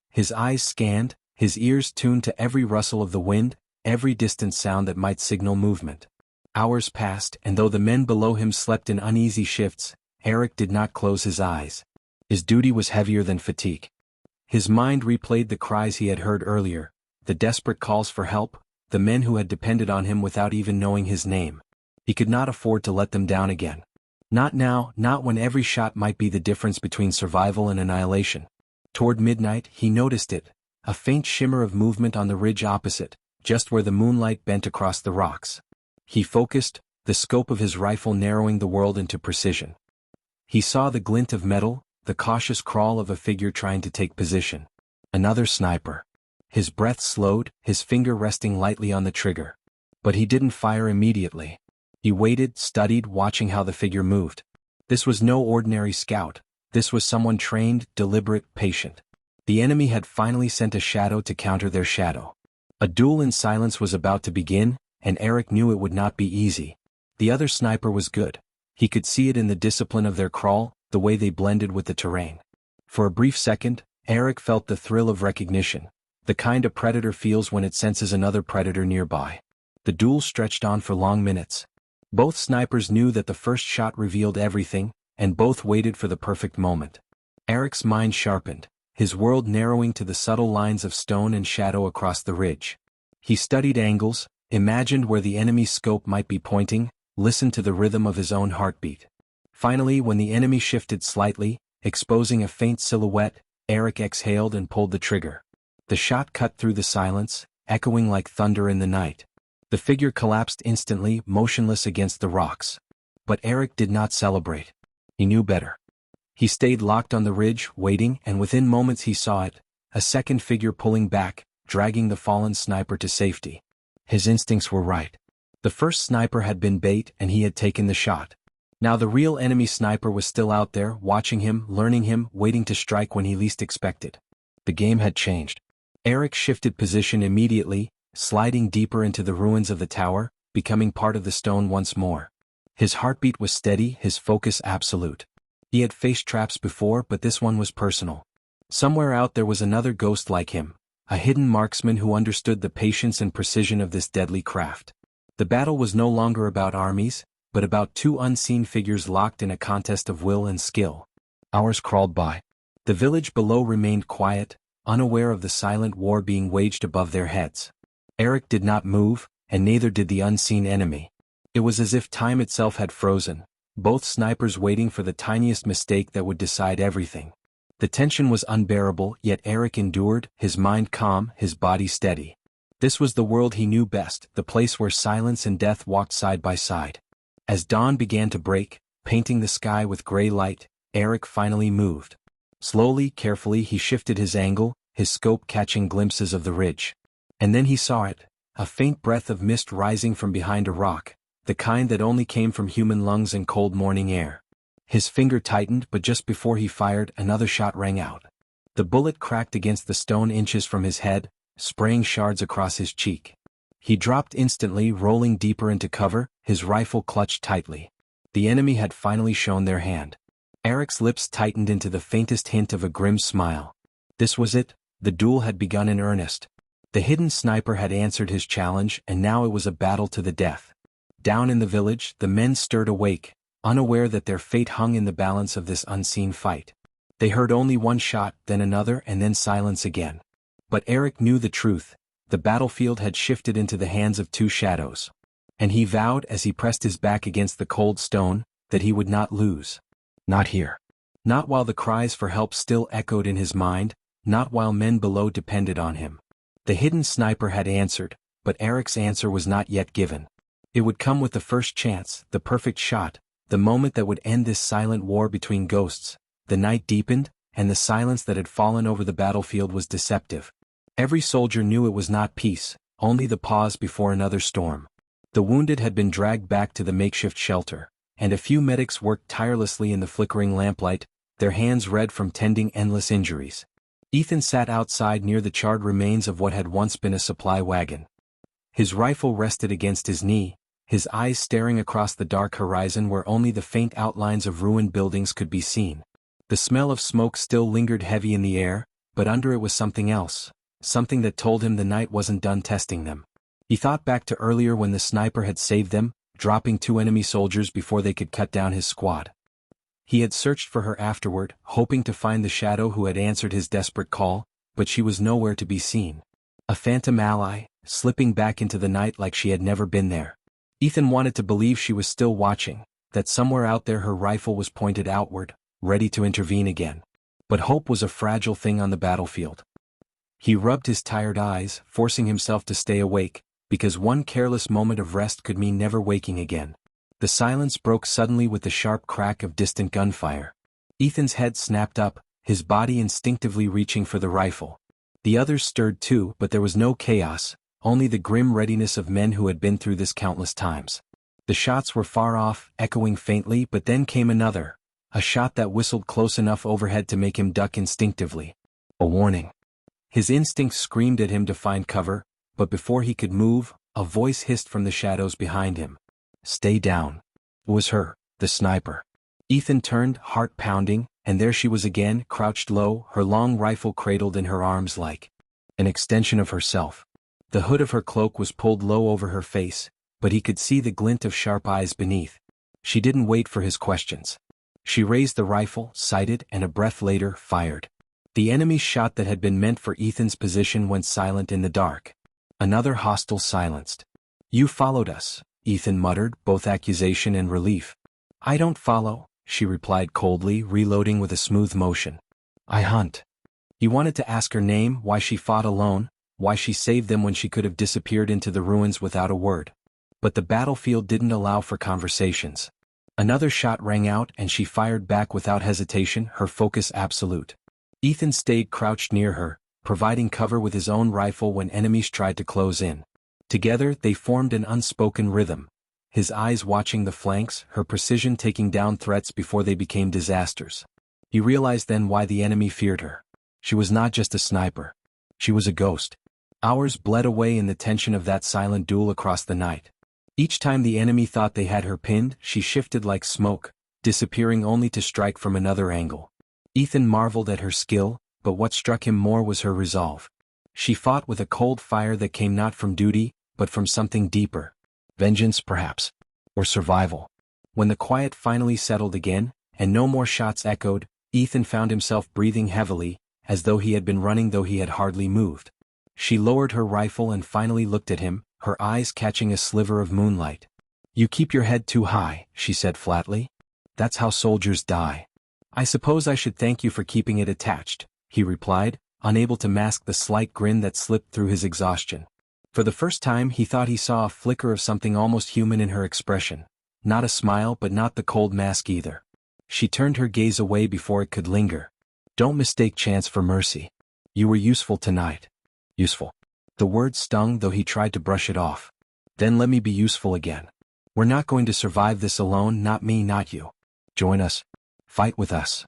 His eyes scanned, his ears tuned to every rustle of the wind, every distant sound that might signal movement. Hours passed, and though the men below him slept in uneasy shifts, Eric did not close his eyes. His duty was heavier than fatigue. His mind replayed the cries he had heard earlier, the desperate calls for help, the men who had depended on him without even knowing his name. He could not afford to let them down again. Not now, not when every shot might be the difference between survival and annihilation. Toward midnight, he noticed it, a faint shimmer of movement on the ridge opposite, just where the moonlight bent across the rocks. He focused, the scope of his rifle narrowing the world into precision. He saw the glint of metal, the cautious crawl of a figure trying to take position. Another sniper. His breath slowed, his finger resting lightly on the trigger. But he didn't fire immediately. He waited, studied, watching how the figure moved. This was no ordinary scout. This was someone trained, deliberate, patient. The enemy had finally sent a shadow to counter their shadow. A duel in silence was about to begin, and Eric knew it would not be easy. The other sniper was good. He could see it in the discipline of their crawl, the way they blended with the terrain. For a brief second, Eric felt the thrill of recognition, the kind a predator feels when it senses another predator nearby. The duel stretched on for long minutes. Both snipers knew that the first shot revealed everything, and both waited for the perfect moment. Eric's mind sharpened, his world narrowing to the subtle lines of stone and shadow across the ridge. He studied angles, imagined where the enemy's scope might be pointing, listened to the rhythm of his own heartbeat. Finally, when the enemy shifted slightly, exposing a faint silhouette, Eric exhaled and pulled the trigger. The shot cut through the silence, echoing like thunder in the night. The figure collapsed instantly, motionless against the rocks. But Eric did not celebrate. He knew better. He stayed locked on the ridge, waiting, and within moments he saw it, a second figure pulling back, dragging the fallen sniper to safety. His instincts were right. The first sniper had been bait and he had taken the shot. Now the real enemy sniper was still out there, watching him, learning him, waiting to strike when he least expected. The game had changed. Eric shifted position immediately, sliding deeper into the ruins of the tower, becoming part of the stone once more. His heartbeat was steady, his focus absolute. He had faced traps before, but this one was personal. Somewhere out there was another ghost like him, a hidden marksman who understood the patience and precision of this deadly craft. The battle was no longer about armies, but about two unseen figures locked in a contest of will and skill. Hours crawled by. The village below remained quiet, unaware of the silent war being waged above their heads. Eric did not move, and neither did the unseen enemy. It was as if time itself had frozen, both snipers waiting for the tiniest mistake that would decide everything. The tension was unbearable, yet Eric endured, his mind calm, his body steady. This was the world he knew best, the place where silence and death walked side by side. As dawn began to break, painting the sky with gray light, Eric finally moved. Slowly, carefully he shifted his angle, his scope catching glimpses of the ridge. And then he saw it, a faint breath of mist rising from behind a rock, the kind that only came from human lungs and cold morning air. His finger tightened, but just before he fired, another shot rang out. The bullet cracked against the stone inches from his head, spraying shards across his cheek. He dropped instantly, rolling deeper into cover, his rifle clutched tightly. The enemy had finally shown their hand. Eric's lips tightened into the faintest hint of a grim smile. This was it, the duel had begun in earnest. The hidden sniper had answered his challenge, and now it was a battle to the death. Down in the village, the men stirred awake, unaware that their fate hung in the balance of this unseen fight. They heard only one shot, then another, and then silence again. But Eric knew the truth. The battlefield had shifted into the hands of two shadows. And he vowed, as he pressed his back against the cold stone, that he would not lose. Not here. Not while the cries for help still echoed in his mind, not while men below depended on him. The hidden sniper had answered, but Eric's answer was not yet given. It would come with the first chance, the perfect shot, the moment that would end this silent war between ghosts. The night deepened, and the silence that had fallen over the battlefield was deceptive. Every soldier knew it was not peace, only the pause before another storm. The wounded had been dragged back to the makeshift shelter, and a few medics worked tirelessly in the flickering lamplight, their hands red from tending endless injuries. Ethan sat outside near the charred remains of what had once been a supply wagon. His rifle rested against his knee, his eyes staring across the dark horizon where only the faint outlines of ruined buildings could be seen. The smell of smoke still lingered heavy in the air, but under it was something else, something that told him the night wasn't done testing them. He thought back to earlier when the sniper had saved them, dropping two enemy soldiers before they could cut down his squad. He had searched for her afterward, hoping to find the shadow who had answered his desperate call, but she was nowhere to be seen. A phantom ally, slipping back into the night like she had never been there. Ethan wanted to believe she was still watching, that somewhere out there her rifle was pointed outward, ready to intervene again. But hope was a fragile thing on the battlefield. He rubbed his tired eyes, forcing himself to stay awake, because one careless moment of rest could mean never waking again. The silence broke suddenly with the sharp crack of distant gunfire. Ethan's head snapped up, his body instinctively reaching for the rifle. The others stirred too, but there was no chaos, only the grim readiness of men who had been through this countless times. The shots were far off, echoing faintly, but then came another, a shot that whistled close enough overhead to make him duck instinctively. A warning. His instincts screamed at him to find cover, but before he could move, a voice hissed from the shadows behind him. Stay down. It was her, the sniper. Ethan turned, heart pounding, and there she was again, crouched low, her long rifle cradled in her arms like an extension of herself. The hood of her cloak was pulled low over her face, but he could see the glint of sharp eyes beneath. She didn't wait for his questions. She raised the rifle, sighted, and a breath later, fired. The enemy's shot that had been meant for Ethan's position went silent in the dark. Another hostile silenced. "You followed us," Ethan muttered, both accusation and relief. "I don't follow," she replied coldly, reloading with a smooth motion. "I hunt." He wanted to ask her name, why she fought alone, why she saved them when she could have disappeared into the ruins without a word. But the battlefield didn't allow for conversations. Another shot rang out and she fired back without hesitation, her focus absolute. Ethan stayed crouched near her, providing cover with his own rifle when enemies tried to close in. Together they formed an unspoken rhythm, his eyes watching the flanks, her precision taking down threats before they became disasters. He realized then why the enemy feared her. She was not just a sniper. She was a ghost. Hours bled away in the tension of that silent duel across the night. Each time the enemy thought they had her pinned, she shifted like smoke, disappearing only to strike from another angle. Ethan marveled at her skill, but what struck him more was her resolve. She fought with a cold fire that came not from duty, but from something deeper. Vengeance, perhaps. Or survival. When the quiet finally settled again, and no more shots echoed, Ethan found himself breathing heavily, as though he had been running though he had hardly moved. She lowered her rifle and finally looked at him, her eyes catching a sliver of moonlight. "You keep your head too high," she said flatly. "That's how soldiers die." "I suppose I should thank you for keeping it attached," he replied, unable to mask the slight grin that slipped through his exhaustion. For the first time he thought he saw a flicker of something almost human in her expression. Not a smile, but not the cold mask either. She turned her gaze away before it could linger. "Don't mistake chance for mercy. You were useful tonight." Useful. The word stung though he tried to brush it off. "Then let me be useful again. We're not going to survive this alone, not me, not you. Join us. Fight with us."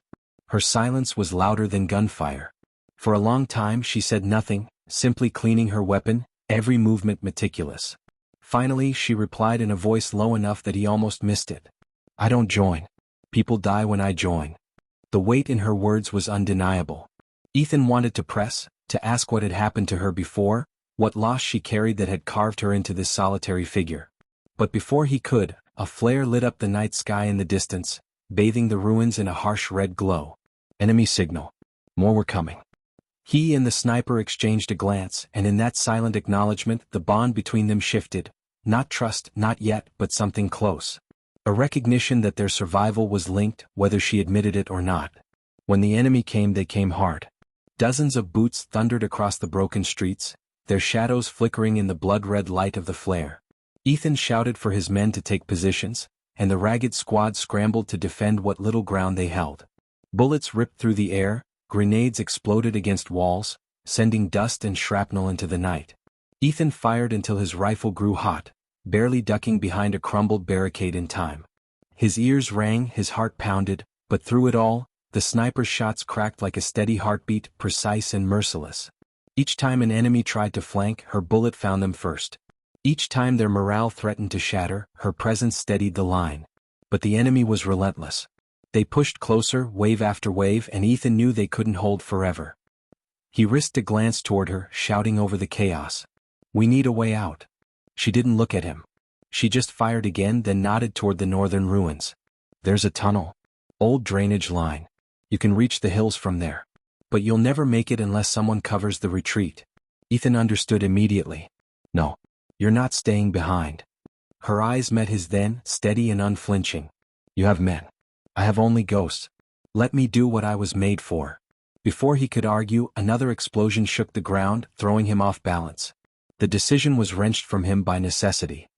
Her silence was louder than gunfire. For a long time she said nothing, simply cleaning her weapon, every movement meticulous. Finally she replied in a voice low enough that he almost missed it. "I don't join. People die when I join." The weight in her words was undeniable. Ethan wanted to press, to ask what had happened to her before, what loss she carried that had carved her into this solitary figure. But before he could, a flare lit up the night sky in the distance, bathing the ruins in a harsh red glow. Enemy signal. More were coming. He and the sniper exchanged a glance, and in that silent acknowledgement the bond between them shifted. Not trust, not yet, but something close. A recognition that their survival was linked, whether she admitted it or not. When the enemy came, they came hard. Dozens of boots thundered across the broken streets, their shadows flickering in the blood-red light of the flare. Ethan shouted for his men to take positions, and the ragged squad scrambled to defend what little ground they held. Bullets ripped through the air, grenades exploded against walls, sending dust and shrapnel into the night. Ethan fired until his rifle grew hot, barely ducking behind a crumbled barricade in time. His ears rang, his heart pounded, but through it all, the sniper's shots cracked like a steady heartbeat, precise and merciless. Each time an enemy tried to flank, her bullet found them first. Each time their morale threatened to shatter, her presence steadied the line. But the enemy was relentless. They pushed closer, wave after wave, and Ethan knew they couldn't hold forever. He risked a glance toward her, shouting over the chaos. "We need a way out." She didn't look at him. She just fired again, then nodded toward the northern ruins. "There's a tunnel. Old drainage line. You can reach the hills from there. But you'll never make it unless someone covers the retreat." Ethan understood immediately. "No. You're not staying behind." Her eyes met his then, steady and unflinching. "You have men. I have only ghosts. Let me do what I was made for." Before he could argue, another explosion shook the ground, throwing him off balance. The decision was wrenched from him by necessity.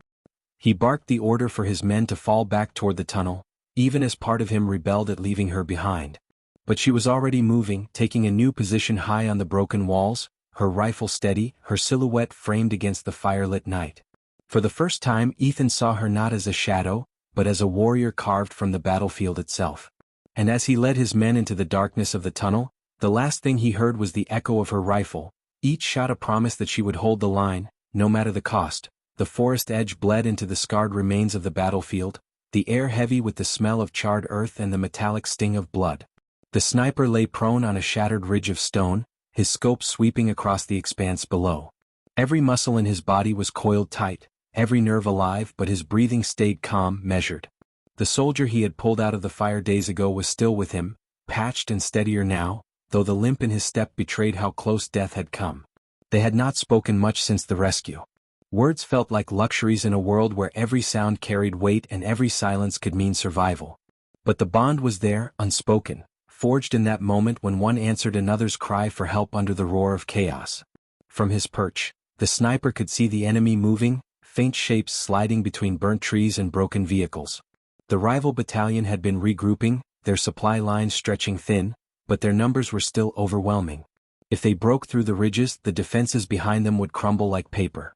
He barked the order for his men to fall back toward the tunnel, even as part of him rebelled at leaving her behind. But she was already moving, taking a new position high on the broken walls, her rifle steady, her silhouette framed against the firelit night. For the first time Ethan saw her not as a shadow, but as a warrior carved from the battlefield itself. And as he led his men into the darkness of the tunnel, the last thing he heard was the echo of her rifle, each shot a promise that she would hold the line, no matter the cost. The forest edge bled into the scarred remains of the battlefield, the air heavy with the smell of charred earth and the metallic sting of blood. The sniper lay prone on a shattered ridge of stone, his scope sweeping across the expanse below. Every muscle in his body was coiled tight, every nerve alive, but his breathing stayed calm, measured. The soldier he had pulled out of the fire days ago was still with him, patched and steadier now, though the limp in his step betrayed how close death had come. They had not spoken much since the rescue. Words felt like luxuries in a world where every sound carried weight and every silence could mean survival. But the bond was there, unspoken, forged in that moment when one answered another's cry for help under the roar of chaos. From his perch, the sniper could see the enemy moving, faint shapes sliding between burnt trees and broken vehicles. The rival battalion had been regrouping, their supply lines stretching thin, but their numbers were still overwhelming. If they broke through the ridges, the defenses behind them would crumble like paper.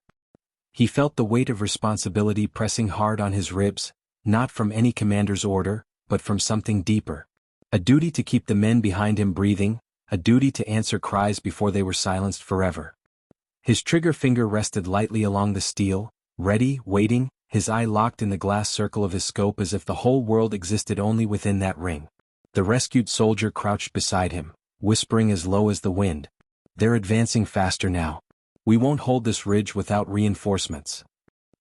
He felt the weight of responsibility pressing hard on his ribs, not from any commander's order, but from something deeper. A duty to keep the men behind him breathing, a duty to answer cries before they were silenced forever. His trigger finger rested lightly along the steel, ready, waiting, his eye locked in the glass circle of his scope as if the whole world existed only within that ring. The rescued soldier crouched beside him, whispering as low as the wind. "They're advancing faster now. We won't hold this ridge without reinforcements."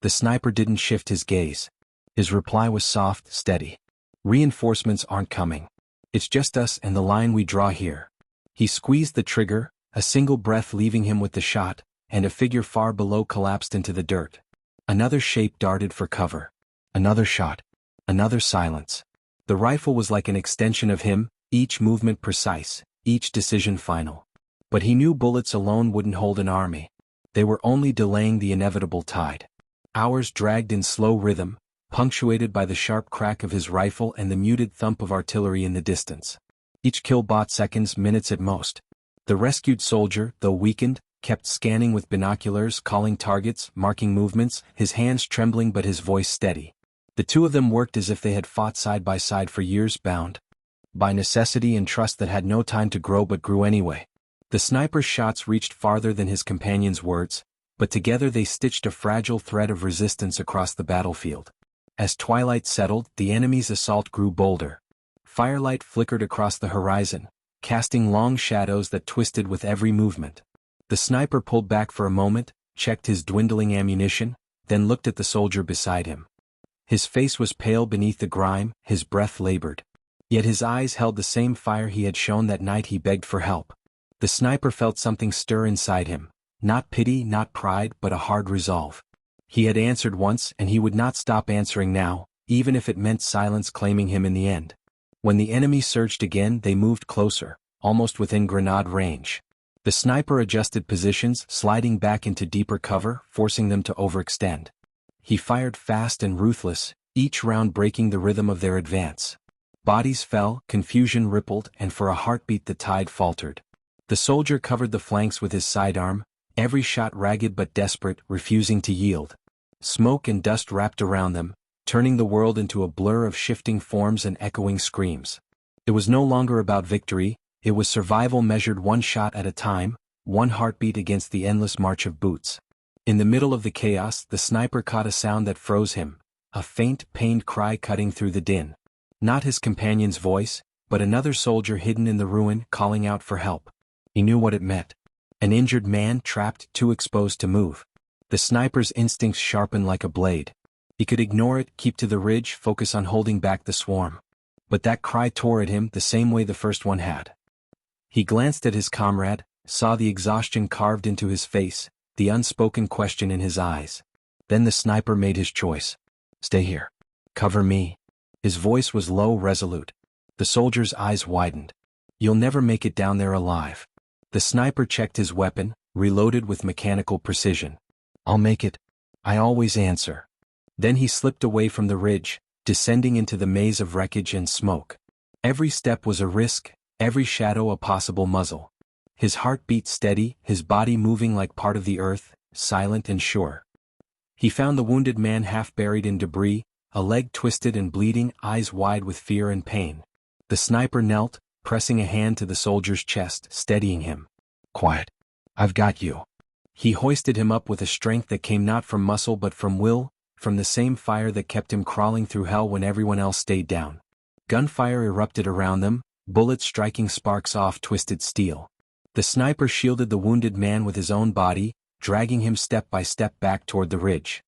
The sniper didn't shift his gaze. His reply was soft, steady. "Reinforcements aren't coming. It's just us and the line we draw here." He squeezed the trigger, a single breath leaving him with the shot, and a figure far below collapsed into the dirt. Another shape darted for cover. Another shot. Another silence. The rifle was like an extension of him, each movement precise, each decision final. But he knew bullets alone wouldn't hold an army. They were only delaying the inevitable tide. Hours dragged in slow rhythm, punctuated by the sharp crack of his rifle and the muted thump of artillery in the distance. Each kill bought seconds, minutes at most. The rescued soldier, though weakened, kept scanning with binoculars, calling targets, marking movements, his hands trembling but his voice steady. The two of them worked as if they had fought side by side for years, bound by necessity and trust that had no time to grow but grew anyway. The sniper's shots reached farther than his companion's words, but together they stitched a fragile thread of resistance across the battlefield. As twilight settled, the enemy's assault grew bolder. Firelight flickered across the horizon, casting long shadows that twisted with every movement. The sniper pulled back for a moment, checked his dwindling ammunition, then looked at the soldier beside him. His face was pale beneath the grime, his breath labored. Yet his eyes held the same fire he had shown that night he begged for help. The sniper felt something stir inside him, not pity, not pride, but a hard resolve. He had answered once and he would not stop answering now, even if it meant silence claiming him in the end. When the enemy surged again, they moved closer, almost within grenade range. The sniper adjusted positions, sliding back into deeper cover, forcing them to overextend. He fired fast and ruthless, each round breaking the rhythm of their advance. Bodies fell, confusion rippled, and for a heartbeat the tide faltered. The soldier covered the flanks with his sidearm, every shot ragged but desperate, refusing to yield. Smoke and dust wrapped around them, turning the world into a blur of shifting forms and echoing screams. It was no longer about victory, it was survival measured one shot at a time, one heartbeat against the endless march of boots. In the middle of the chaos, the sniper caught a sound that froze him, a faint, pained cry cutting through the din. Not his companion's voice, but another soldier hidden in the ruin calling out for help. He knew what it meant. An injured man trapped, too exposed to move. The sniper's instincts sharpened like a blade. He could ignore it, keep to the ridge, focus on holding back the swarm. But that cry tore at him the same way the first one had. He glanced at his comrade, saw the exhaustion carved into his face, the unspoken question in his eyes. Then the sniper made his choice. "Stay here. Cover me." His voice was low, resolute. The soldier's eyes widened. "You'll never make it down there alive." The sniper checked his weapon, reloaded with mechanical precision. "I'll make it. I always answer." Then he slipped away from the ridge, descending into the maze of wreckage and smoke. Every step was a risk, every shadow a possible muzzle. His heart beat steady, his body moving like part of the earth, silent and sure. He found the wounded man half buried in debris, a leg twisted and bleeding, eyes wide with fear and pain. The sniper knelt, pressing a hand to the soldier's chest, steadying him. "Quiet. I've got you." He hoisted him up with a strength that came not from muscle but from will, from the same fire that kept him crawling through hell when everyone else stayed down. Gunfire erupted around them, bullets striking sparks off twisted steel. The sniper shielded the wounded man with his own body, dragging him step by step back toward the ridge.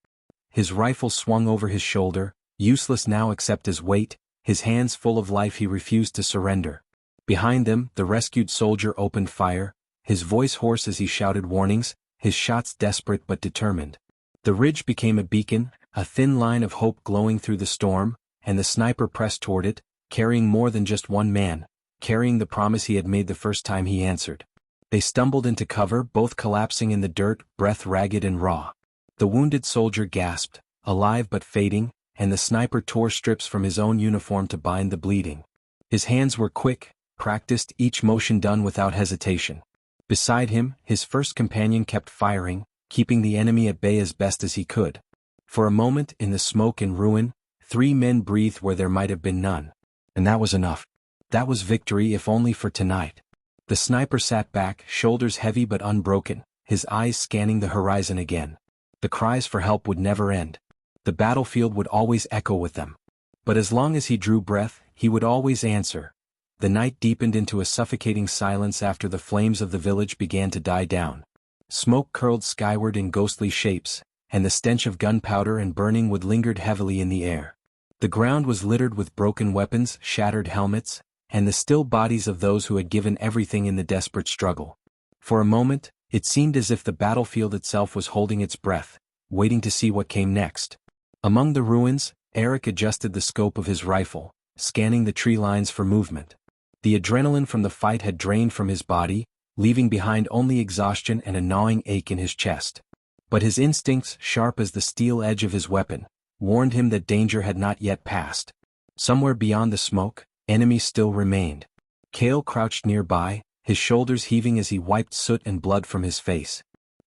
His rifle swung over his shoulder, useless now except as weight, his hands full of life. He refused to surrender. Behind them, the rescued soldier opened fire, his voice hoarse as he shouted warnings, his shots desperate but determined. The ridge became a beacon, a thin line of hope glowing through the storm, and the sniper pressed toward it, carrying more than just one man, carrying the promise he had made the first time he answered. They stumbled into cover, both collapsing in the dirt, breath ragged and raw. The wounded soldier gasped, alive but fading, and the sniper tore strips from his own uniform to bind the bleeding. His hands were quick, practiced, each motion done without hesitation. Beside him, his first companion kept firing, keeping the enemy at bay as best as he could. For a moment, in the smoke and ruin, 3 men breathed where there might have been none. And that was enough. That was victory, if only for tonight. The sniper sat back, shoulders heavy but unbroken, his eyes scanning the horizon again. The cries for help would never end. The battlefield would always echo with them. But as long as he drew breath, he would always answer. The night deepened into a suffocating silence after the flames of the village began to die down. Smoke curled skyward in ghostly shapes, and the stench of gunpowder and burning wood lingered heavily in the air. The ground was littered with broken weapons, shattered helmets, and the still bodies of those who had given everything in the desperate struggle. For a moment, it seemed as if the battlefield itself was holding its breath, waiting to see what came next. Among the ruins, Eric adjusted the scope of his rifle, scanning the tree lines for movement. The adrenaline from the fight had drained from his body, leaving behind only exhaustion and a gnawing ache in his chest. But his instincts, sharp as the steel edge of his weapon, warned him that danger had not yet passed. Somewhere beyond the smoke, enemies still remained. Cale crouched nearby, his shoulders heaving as he wiped soot and blood from his face.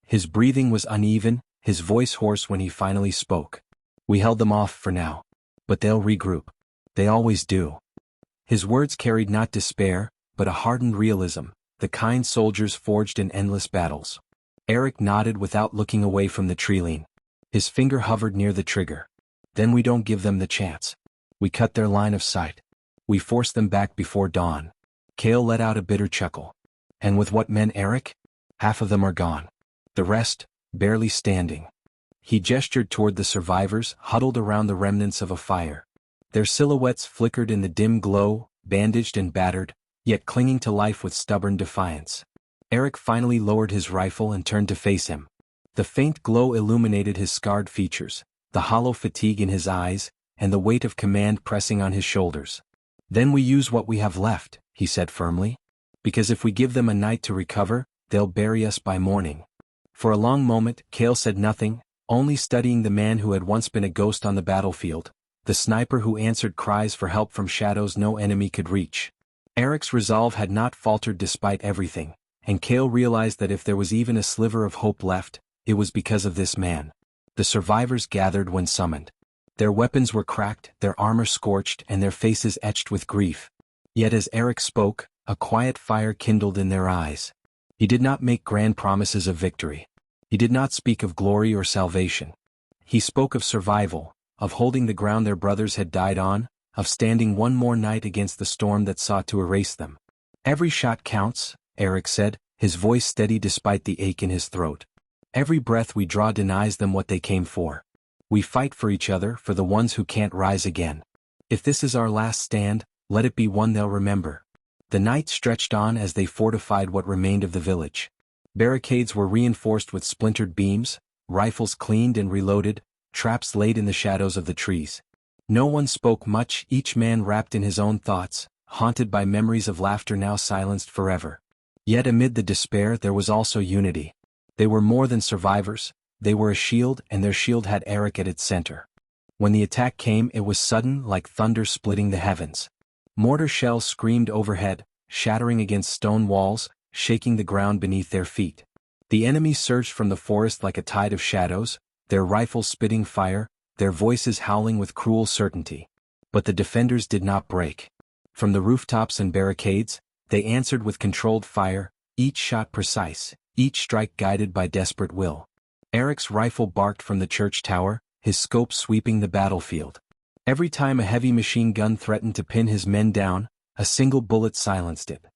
His breathing was uneven, his voice hoarse when he finally spoke. "We held them off for now. But they'll regroup. They always do." His words carried not despair, but a hardened realism, the kind soldiers forged in endless battles. Eric nodded without looking away from the treeline. His finger hovered near the trigger. "Then we don't give them the chance. We cut their line of sight. We force them back before dawn." Cale let out a bitter chuckle. "And with what men, Eric? Half of them are gone. The rest, barely standing." He gestured toward the survivors, huddled around the remnants of a fire. Their silhouettes flickered in the dim glow, bandaged and battered, yet clinging to life with stubborn defiance. Eric finally lowered his rifle and turned to face him. The faint glow illuminated his scarred features, the hollow fatigue in his eyes, and the weight of command pressing on his shoulders. "Then we use what we have left," he said firmly. "Because if we give them a night to recover, they'll bury us by morning." For a long moment, Cale said nothing, only studying the man who had once been a ghost on the battlefield, the sniper who answered cries for help from shadows no enemy could reach. Eric's resolve had not faltered despite everything, and Cale realized that if there was even a sliver of hope left, it was because of this man. The survivors gathered when summoned. Their weapons were cracked, their armor scorched, and their faces etched with grief. Yet as Eric spoke, a quiet fire kindled in their eyes. He did not make grand promises of victory. He did not speak of glory or salvation. He spoke of survival, of holding the ground their brothers had died on, of standing one more night against the storm that sought to erase them. "Every shot counts," Eric said, his voice steady despite the ache in his throat. "Every breath we draw denies them what they came for. We fight for each other, for the ones who can't rise again. If this is our last stand, let it be one they'll remember." The night stretched on as they fortified what remained of the village. Barricades were reinforced with splintered beams, rifles cleaned and reloaded, traps laid in the shadows of the trees. No one spoke much, each man wrapped in his own thoughts, haunted by memories of laughter now silenced forever. Yet amid the despair there was also unity. They were more than survivors, they were a shield, and their shield had Eric at its center. When the attack came, it was sudden, like thunder splitting the heavens. Mortar shells screamed overhead, shattering against stone walls, shaking the ground beneath their feet. The enemy surged from the forest like a tide of shadows, their rifles spitting fire, their voices howling with cruel certainty. But the defenders did not break. From the rooftops and barricades, they answered with controlled fire, each shot precise, each strike guided by desperate will. Eric's rifle barked from the church tower, his scope sweeping the battlefield. Every time a heavy machine gun threatened to pin his men down, A single bullet silenced it.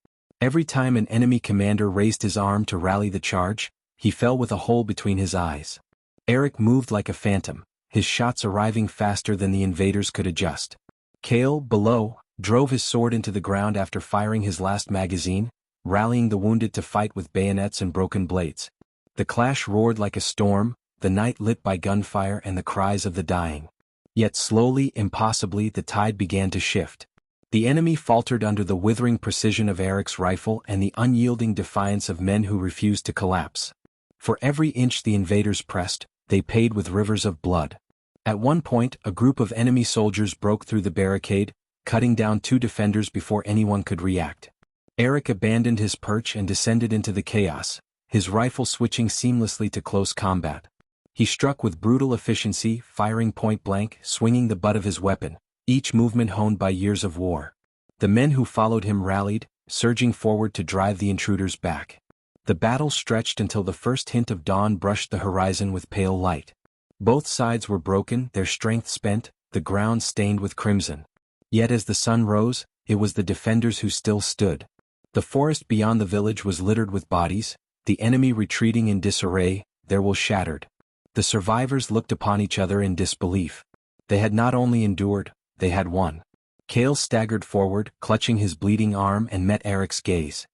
Every time an enemy commander raised his arm to rally the charge, he fell with a hole between his eyes. Eric moved like a phantom, his shots arriving faster than the invaders could adjust. Cale, below, drove his sword into the ground after firing his last magazine, rallying the wounded to fight with bayonets and broken blades. The clash roared like a storm, the night lit by gunfire and the cries of the dying. Yet slowly, impossibly, the tide began to shift. The enemy faltered under the withering precision of Eric's rifle and the unyielding defiance of men who refused to collapse. For every inch the invaders pressed, they paid with rivers of blood. At one point, a group of enemy soldiers broke through the barricade, cutting down 2 defenders before anyone could react. Eric abandoned his perch and descended into the chaos, his rifle switching seamlessly to close combat. He struck with brutal efficiency, firing point blank, swinging the butt of his weapon, each movement honed by years of war. The men who followed him rallied, surging forward to drive the intruders back. The battle stretched until the first hint of dawn brushed the horizon with pale light. Both sides were broken, their strength spent, the ground stained with crimson. Yet as the sun rose, it was the defenders who still stood. The forest beyond the village was littered with bodies, the enemy retreating in disarray, their will shattered. The survivors looked upon each other in disbelief. They had not only endured, they had won. Cale staggered forward, clutching his bleeding arm, and met Eric's gaze.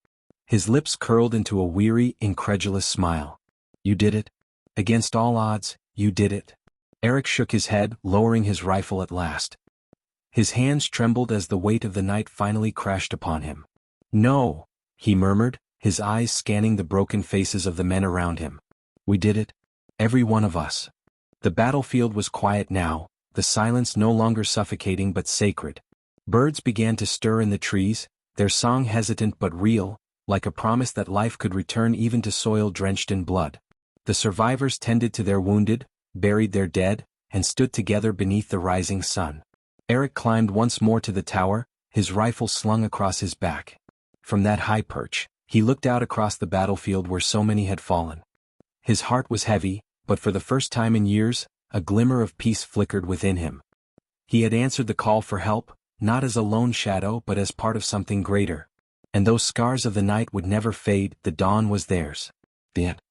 His lips curled into a weary, incredulous smile. "You did it? Against all odds, you did it?" Eric shook his head, lowering his rifle at last. His hands trembled as the weight of the night finally crashed upon him. "No," he murmured, his eyes scanning the broken faces of the men around him. "We did it. Every one of us." The battlefield was quiet now, the silence no longer suffocating but sacred. Birds began to stir in the trees, their song hesitant but real, like a promise that life could return even to soil drenched in blood. The survivors tended to their wounded, buried their dead, and stood together beneath the rising sun. Eric climbed once more to the tower, his rifle slung across his back. From that high perch, he looked out across the battlefield where so many had fallen. His heart was heavy, but for the first time in years, a glimmer of peace flickered within him. He had answered the call for help, not as a lone shadow but as part of something greater. And those scars of the night would never fade, the dawn was theirs. The end.